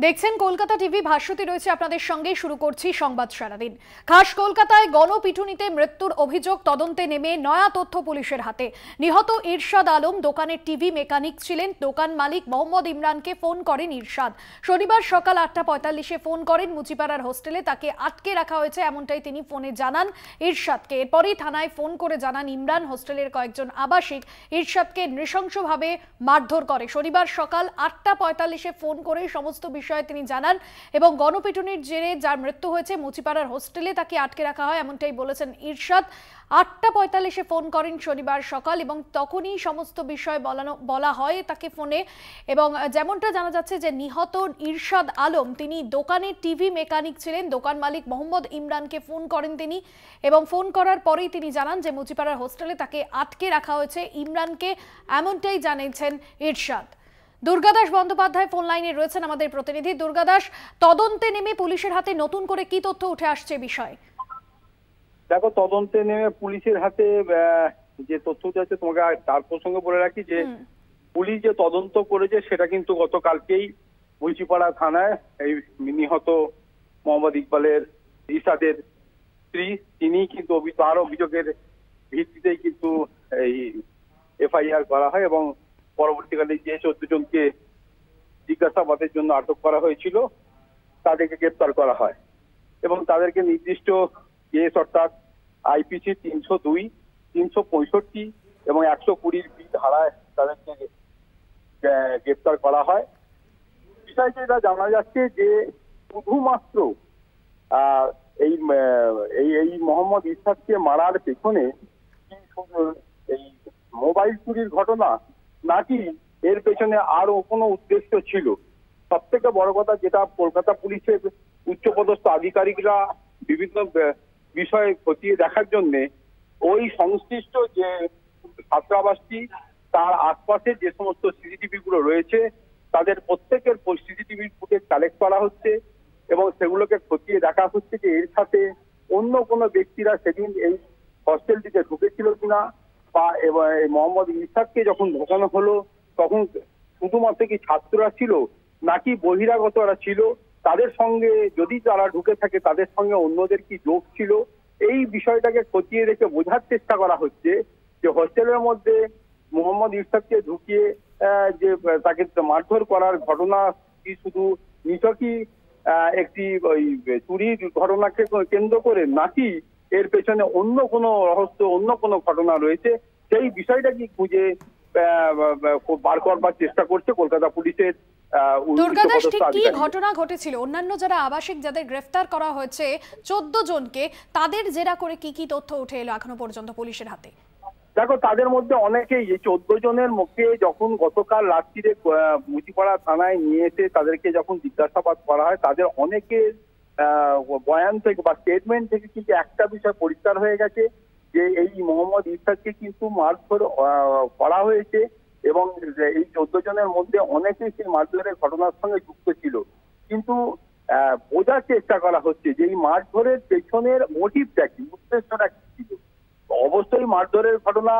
দেখছেন কলকাতা টিভি, ভাস্বতী রয়েছে আপনাদের সঙ্গে। শুরু করছি সংবাদ সারাদিন। খাস কলকাতায় গণপিটুনিতে মৃত্যুর অভিযোগ তদন্তে নেমে নয়া তথ্য পুলিশের হাতে। নিহত ইরশাদ আলম দোকানের টিভি মেকানিক ছিলেন। দোকান মালিক মোহাম্মদ ইমরানকে ফোন করেন ইরশাদ। শনিবার সকাল 8:45-এ ফোন করেন মুচিপাড়ার হোস্টেলে তাকে আটকে রাখা হয়েছে, এমনটাই তিনি ফোনে জানান ইরশাদকে। এরপরই থানায় ফোন করে জানান ইমরান হোস্টেলের কয়েকজন আবাসিক ইরশাদকে নৃশংসভাবে মারধর করে। শনিবার সকাল 8:45-এ ফোন করে সমস্ত তিনি জানান এবং গণপিটুনির জেরে যার মৃত্যু হয়েছে মুচিপাড়ার হোস্টেলে তাকে আটকে রাখা হয়, এমনটাই বলেছেন ইরশাদ। 8:45-এ ফোন করেন শনিবার সকাল এবং তখনই সমস্ত বিষয় বলা হয় তাকে ফোনে। এবং যেমনটা জানা যাচ্ছে যে নিহত ইরশাদ আলম তিনি দোকানের টিভি মেকানিক ছিলেন। দোকান মালিক মোহাম্মদ ইমরানকে ফোন করেন তিনি এবং ফোন করার পরেই তিনি জানান যে মুচিপাড়ার হোস্টেলে তাকে আটকে রাখা হয়েছে ইমরানকে, এমনটাই জানিয়েছেন ইরশাদ। দুর্গাদাস বন্দ্যোপাধ্যায় ফোন লাইনে রয়েছেন আমাদের প্রতিনিধি। দুর্গাদাস, তদন্তে নেমে পুলিশের হাতে নতুন করে কি তথ্য উঠে আসছে বিষয়? দেখো, তদন্তে নেমে পুলিশের হাতে যে তথ্য আছে তোমাকে তার প্রসঙ্গে বলে রাখি যে পুলিশ যে তদন্ত করেছে সেটা কিন্তু গতকালকেই মুচিপাড়া থানায় এই নিহত মোহাম্মদ ইকবালের ইরশাদের স্ত্রী তিনি কিন্তু তার অভিযোগের ভিত্তিতেই কিন্তু এই এফআইআর করা হয় এবং পরবর্তীকালে যে 14 জনকে জিজ্ঞাসাবাদের জন্য আটক করা হয়েছিল তাদেরকে গ্রেপ্তার করা হয় এবং তাদেরকে নির্দিষ্ট কেস অর্থাৎ আইপিসি 302, 365 এবং 120 ধারায় তাদেরকে গ্রেপ্তার করা হয়। বিষয়টা এটা জানা যাচ্ছে যে শুধুমাত্র এই এই মোহাম্মদ ইরশাদকে মারার পেছনে এই মোবাইল চুরির ঘটনা নাকি এর পেছনে আরো কোনো উদ্দেশ্য ছিল। সব থেকে বড় কথা যেটা কলকাতা পুলিশের উচ্চপদস্থ আধিকারিকরা বিভিন্ন বিষয়ে খতিয়ে দেখার জন্য ওই সংশ্লিষ্ট যে ছাত্রাবাসটি তার আশপাশে যে সমস্ত সিসিটিভি গুলো রয়েছে তাদের প্রত্যেকের সিসিটিভি ফুটেজ কালেক্ট করা হচ্ছে এবং সেগুলোকে খতিয়ে দেখা হচ্ছে যে এর সাথে অন্য কোনো ব্যক্তিরা সেদিন এই হস্টেলটিতে ঢুকেছিল কিনা বা মোহাম্মদ ইরশাদকে যখন ঢোকানো হলো তখন শুধুমাত্র কি ছাত্ররা ছিল নাকি বহিরাগতরা ছিল, তাদের সঙ্গে যদি তারা ঢুকে থাকে তাদের সঙ্গে অন্যদের কি যোগ ছিল, এই বিষয়টাকে খতিয়ে দেখে বোঝার চেষ্টা করা হচ্ছে যে হোস্টেলের মধ্যে মোহাম্মদ ইরশাদকে ঢুকিয়ে যে তাকে মারধর করার ঘটনা কি শুধু নিছকই একটি ওই চুরির ঘটনাকে কেন্দ্র করে নাকি এর পেছনে অন্য কোনো রহস্য অন্য কোনো ঘটনা রয়েছে, সেই বিষয়টা কি খুঁজে বার করবার চেষ্টা করছে কলকাতা পুলিশের। দুর্গাদাস, ঠিক কি ঘটনা ঘটেছিল? অন্যান্য যারা আবাসিক যাদের গ্রেফতার করা হয়েছে 14 জনকে, তাদের জেরা করে কি কি তথ্য উঠে এলো এখনো পর্যন্ত পুলিশের হাতে? দেখো, তাদের মধ্যে অনেকেই এই 14 জনের মুখে যখন গতকাল রাত্রিরে মুচিপাড়া থানায় নিয়ে এসে তাদেরকে যখন জিজ্ঞাসাবাদ করা হয় তাদের অনেকের বয়ান থেকে বা স্টেটমেন্ট থেকে কিন্তু একটা বিষয় পরিষ্কার হয়ে গেছে যে এই মোহাম্মদ ইরশাদকে কিন্তু মারধর করা হয়েছে এবং এই 14 জনের মধ্যে অনেকেই সেই মারধরের ঘটনার সঙ্গে যুক্ত ছিল। কিন্তু বোঝার চেষ্টা করা হচ্ছে যে এই মারধরের পেছনের মোটিভটা কি, উদ্দেশ্যটা কি ছিল। অবশ্যই মারধরের ঘটনা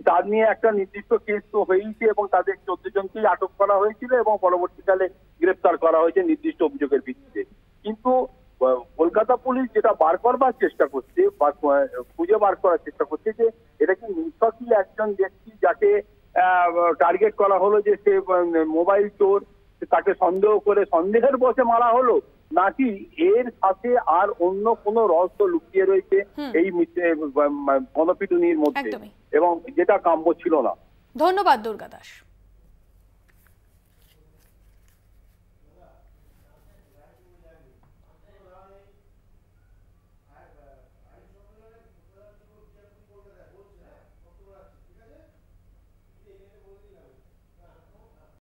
তার নিয়ে একটা নির্দিষ্ট কেস তো হয়েছে এবং তাদের 14 জনকেই আটক করা হয়েছিল এবং পরবর্তীকালে গ্রেপ্তার করা হয়েছে নির্দিষ্ট অভিযোগের ভিত্তিতে। কিন্তু কলকাতা পুলিশ যেটা বার করবার চেষ্টা করছে বা খুঁজে বার করার চেষ্টা করছে যে এটা কি নিছকই একজন ব্যক্তি যাকে টার্গেট করা হলো যে সে মোবাইল চোর, তাকে সন্দেহ করে সন্দেহের বশে মারা হলো, নাকি এর সাথে আর অন্য কোনো রহস্য লুকিয়ে রয়েছে এই গণপিটুনির মধ্যে এবং যেটা কাম্য ছিল না। ধন্যবাদ দুর্গাদাস।